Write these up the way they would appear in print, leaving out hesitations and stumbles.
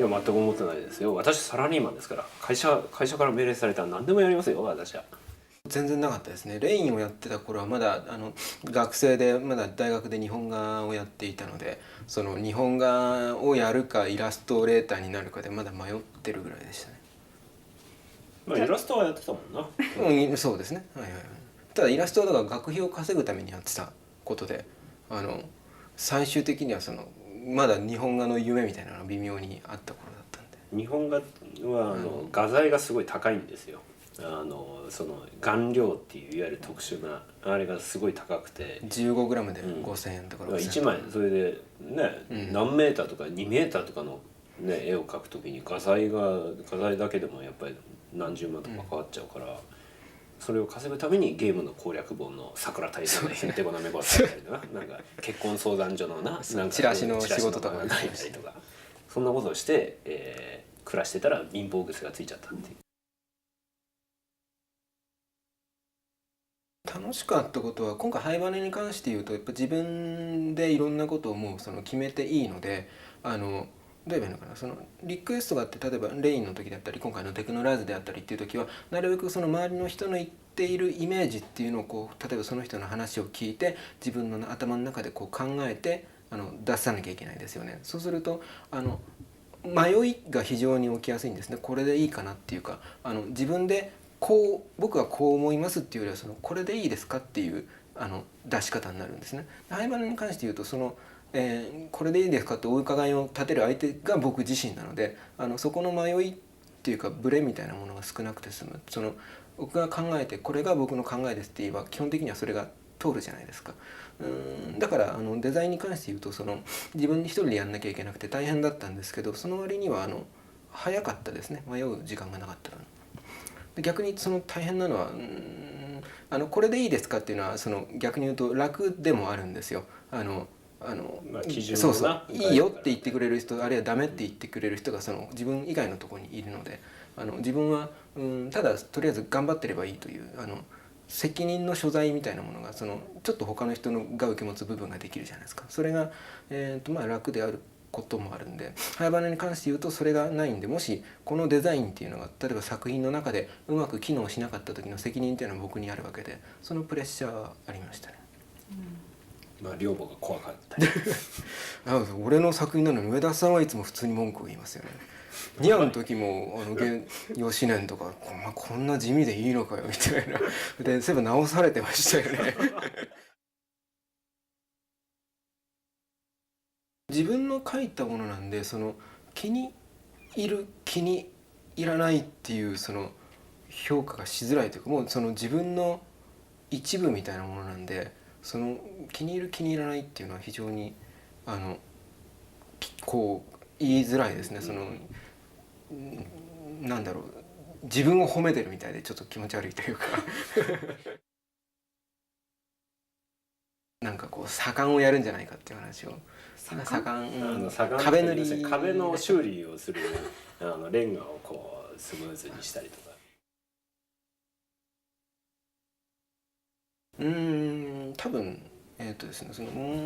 や全く思ってないですよ。私サラリーマンですから、会社から命令されたら何でもやりますよ私は。全然なかったですね。レインをやってた頃はまだ学生でまだ大学で日本画をやっていたので、その日本画をやるかイラストレーターになるかでまだ迷ってるぐらいでしたね。まあイラストはやってたもんな。そうですね、はいはいはい。ただイラストはだから学費を稼ぐためにやってたことで、最終的にはまだ日本画の夢みたいなのが微妙にあった頃だったんで。日本画は画材がすごい高いんですよ。その顔料っていういわゆる特殊なあれがすごい高くて 15g で5000円とか6000円1枚それでね、何メーターとか2メーターとかの、ね、絵を描くときに画材だけでもやっぱり何十万とかかかっちゃうから、それを稼ぐためにゲームの攻略本の桜大戦のへんてこなめこだったりななんか結婚相談所のなんかチラシの仕事とか書いたりとかそんなことをして、暮らしてたら貧乏癖がついちゃったっていう。楽しかったことは今回ハイバネに関して言うとやっぱ自分でいろんなことをもう決めていいので、どう言えばいいのかな、リクエストがあって例えばレインの時だったり今回のテクノライズであったりっていう時はなるべく周りの人の言っているイメージっていうのを例えばその人の話を聞いて自分の頭の中で考えて出さなきゃいけないですよね。そうすると迷いが非常に起きやすいんですね。これでいいかなっていうか自分で僕はこう思いますっていうよりはこれでいいですかっていう出し方になるんですね。ハイバネに関して言うとこれでいいですかってお伺いを立てる相手が僕自身なのでそこの迷いっていうかブレみたいなものが少なくて済む。僕が考えてこれが僕の考えですって言えば基本的にはそれが通るじゃないですか。だからデザインに関して言うと自分一人でやんなきゃいけなくて大変だったんですけど、その割には早かったですね。迷う時間がなかったので。逆に大変なのはこれでいいですかっていうのは逆に言うと楽でもあるんですよ。基準そうそういいよって言ってくれる人あるいはダメって言ってくれる人が自分以外のところにいるので自分はただとりあえず頑張ってればいいという責任の所在みたいなものがちょっと他の人が受け持つ部分ができるじゃないですか。それが、楽であることもあるんで、ハイバネに関して言うとそれがないんで、もしこのデザインっていうのが例えば作品の中でうまく機能しなかった時の責任っていうのは僕にあるわけで、そのプレッシャーはありましたね。まあ寮母が怖かったり俺の作品なのに上田さんはいつも普通に文句を言いますよね。ニャンの時も吉年とか、こんな地味でいいのかよみたいなでそういえば直されてましたよね自分の書いたものなんで気に入る気に入らないっていう評価がしづらいというか、もう自分の一部みたいなものなんで気に入る気に入らないっていうのは非常に言いづらいですね。なんだろう、自分を褒めてるみたいでちょっと気持ち悪いというかなんか左官をやるんじゃないかっていう話を左官壁塗り壁の修理をするレンガをスムーズにしたりとか。多分ですね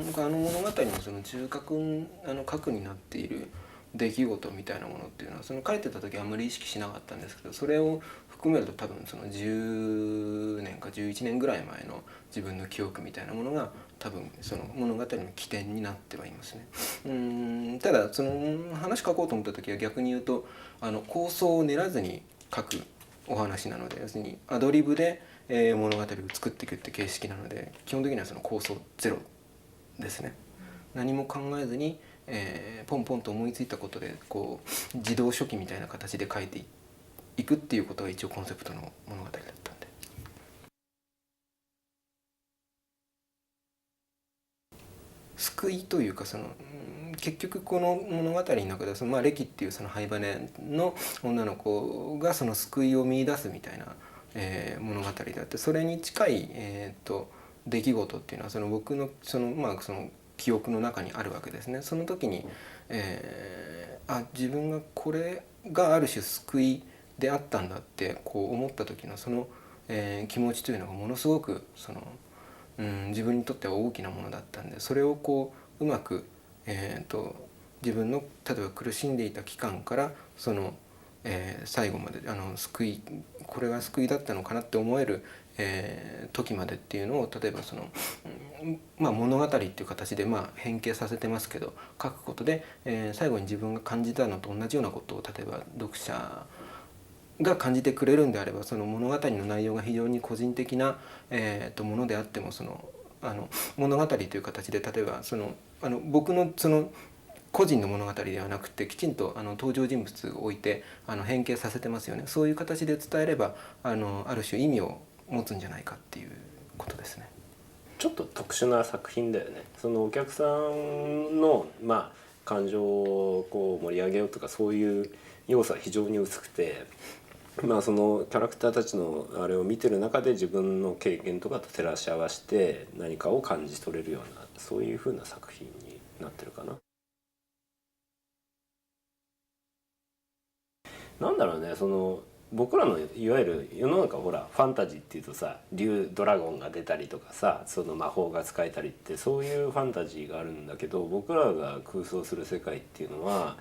僕物語の中核になっている出来事みたいなものっていうのは書いてた時はあんまり意識しなかったんですけど、それを含めると多分10年か11年ぐらい前の自分の記憶みたいなものが多分物語の起点になってはいますね。ただ話書こうと思った時は逆に言うと構想を練らずに書くお話なので、要するにアドリブで物語を作っていくって形式なので、基本的には構想ゼロですね。何も考えずに、ポンポンと思いついたことで自動書記みたいな形で書いていくっていうことが一応コンセプトの物語だったんで。救いというか結局この物語の中ではレキっていうハイバネの女の子が救いを見出すみたいな物語であって、それに近い、出来事っていうのは僕の記憶の中にあるわけですね。その時に、自分がこれがある種救いであったんだって思った時の気持ちというのがものすごく自分にとっては大きなものだったんで、それをうまく自分の例えば苦しんでいた期間からその、最後まで救い、これが救いだったのかなって思える、時までっていうのを例えばその、物語っていう形で変形させてますけど書くことで、最後に自分が感じたのと同じようなことを例えば読者が感じてくれるんであれば、その物語の内容が非常に個人的な、ものであってもその物語という形で例えばその僕のその個人の物語ではなくてきちんと登場人物を置いて変形させてますよね。そういう形で伝えればある種意味を持つんじゃないかっていうことですね。ちょっと特殊な作品だよね。そのお客さんの感情をこう盛り上げようとかそういう要素は非常に薄くて、そのキャラクターたちのあれを見てる中で自分の経験とかと照らし合わせて何かを感じ取れるようなそういう風な作品になってるかな。なんだろうね、その僕らのいわゆる世の中ほらファンタジーっていうとさ竜ドラゴンが出たりとかさその魔法が使えたりってそういうファンタジーがあるんだけど、僕らが空想する世界っていうのは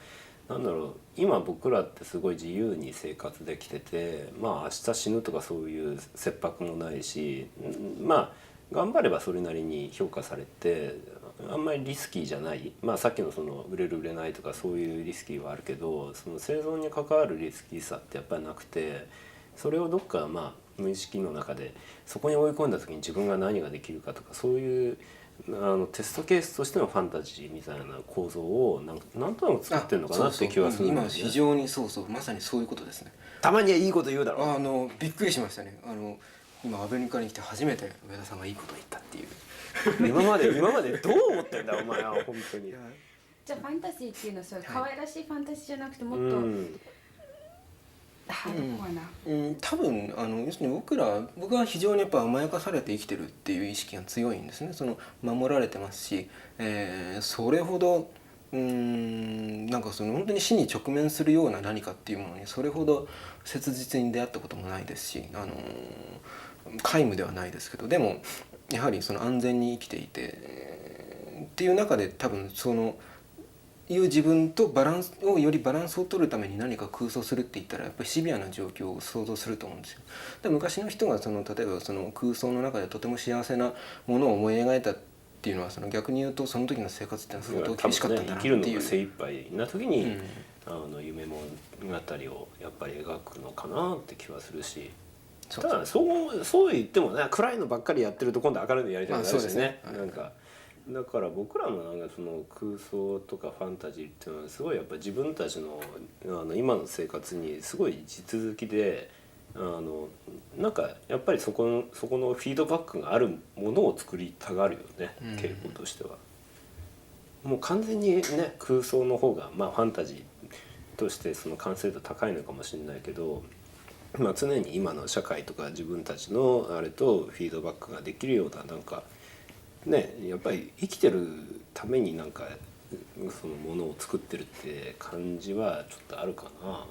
なんだろう、今僕らってすごい自由に生活できてて明日死ぬとかそういう切迫もないし、頑張ればそれなりに評価されてあんまりリスキーじゃない、さっきのその売れる売れないとかそういうリスキーはあるけど、その生存に関わるリスキーさってやっぱりなくて、それをどっか無意識の中でそこに追い込んだ時に自分が何ができるかとかそういうテストケースとしてのファンタジーみたいな構造をなんとなく作ってるのかなって気はするんだよね。今非常にまさにそういうことですね。たまにはいいこと言うだろう。びっくりしましたね。今アベニカに来て初めて上田さんがいいこと言ったっていう今までどう思ってんだお前は本当に。じゃあファンタジーっていうのはそう可愛らしいファンタジーじゃなくてもっと、ハードコアな、多分要するに僕は非常にやっぱ甘やかされて生きてるっていう意識が強いんですね。その守られてますし、それほどなんかその本当に死に直面するような何かっていうものにそれほど切実に出会ったこともないですし、皆無ではないですけど、でもやはりその安全に生きていて、っていう中で多分そのいう自分とよりバランスを取るために何か空想するって言ったらやっぱりシビアな状況を想像すると思うんですよ。で昔の人が例えばその空想の中でとても幸せなものを思い描いたっていうのは逆に言うとその時の生活ってのは相当厳しかったんだなっていう。生きるのが精一杯な時に、夢物語をやっぱり描くのかなって気はするし。ただそう言ってもね暗いのばっかりやってると今度明るいのやりたくなるしね。なんかだから僕らもその空想とかファンタジーっていうのはすごいやっぱ自分たちの今の生活にすごい地続きでなんかやっぱりそこのフィードバックがあるものを作りたがるよね、傾向としては。もう完全にね空想の方がファンタジーとしてその完成度高いのかもしれないけど。常に今の社会とか自分たちのあれとフィードバックができるようななんかねやっぱり生きてるためになんかそのものを作ってるって感じはちょっとあるかな。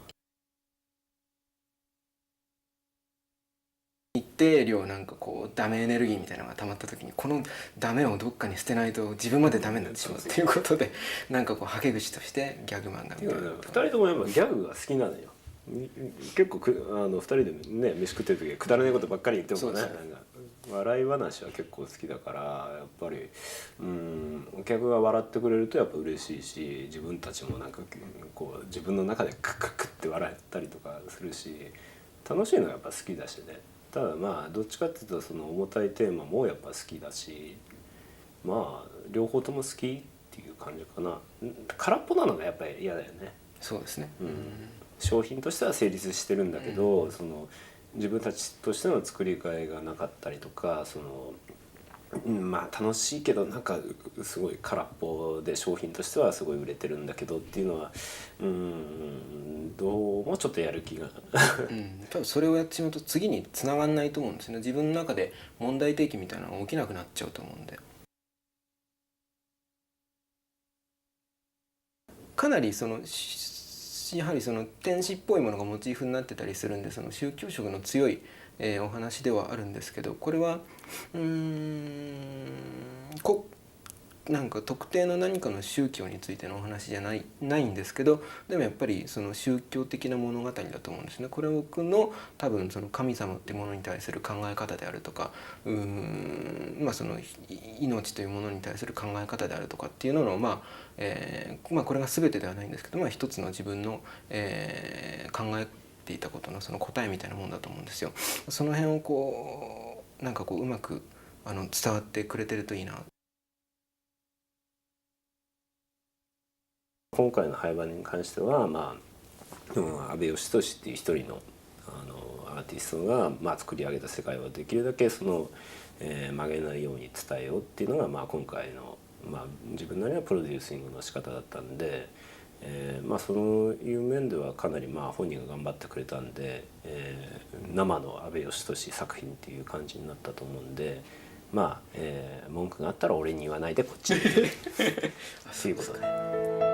一定量なんかダメエネルギーみたいなのが溜まった時にこのダメをどっかに捨てないと自分までダメになってしまうっていうことでなんかはけ口としてギャグ漫画みたいな。2人ともやっぱギャグが好きなのよ。結構2人でね飯食ってる時はくだらないことばっかり言ってもね、なんか笑い話は結構好きだからやっぱりお客が笑ってくれるとやっぱ嬉しいし、自分たちもなんか自分の中でクックックって笑ったりとかするし楽しいのがやっぱ好きだしね。ただどっちかっていうとその重たいテーマもやっぱ好きだし両方とも好きっていう感じかな。空っぽなのがやっぱり嫌だよね。そうですね、商品としては成立してるんだけど、その自分たちとしての作り替えがなかったりとか楽しいけどなんかすごい空っぽで商品としてはすごい売れてるんだけどっていうのはどうもちょっとやる気が多分それをやってしまうと次に繋がんないと思うんですね。自分の中で問題提起みたいなのが起きなくなっちゃうと思うんで、かなりやはり天使っぽいものがモチーフになってたりするんで宗教色の強い、お話ではあるんですけど、これはなんか特定の何かの宗教についてのお話じゃないんですけど、でもやっぱりその宗教的な物語だと思うんですね。これは僕の多分その神様っていうものに対する考え方であるとか、その命というものに対する考え方であるとかっていうののこれが全てではないんですけど、一つの自分の、考えていたことのその答えみたいなもんだと思うんですよ。その辺をこうなんかこううまく伝わってくれてるといいな。今回の廃盤に関しては、阿部義俊っていう一人のアーティストが、作り上げた世界をできるだけその、曲げないように伝えようっていうのが、今回の、自分なりのプロデューシングの仕方だったんで、そういう面ではかなり本人が頑張ってくれたんで、生の阿部義俊作品っていう感じになったと思うんで、文句があったら俺に言わないでこっちにっていうことで。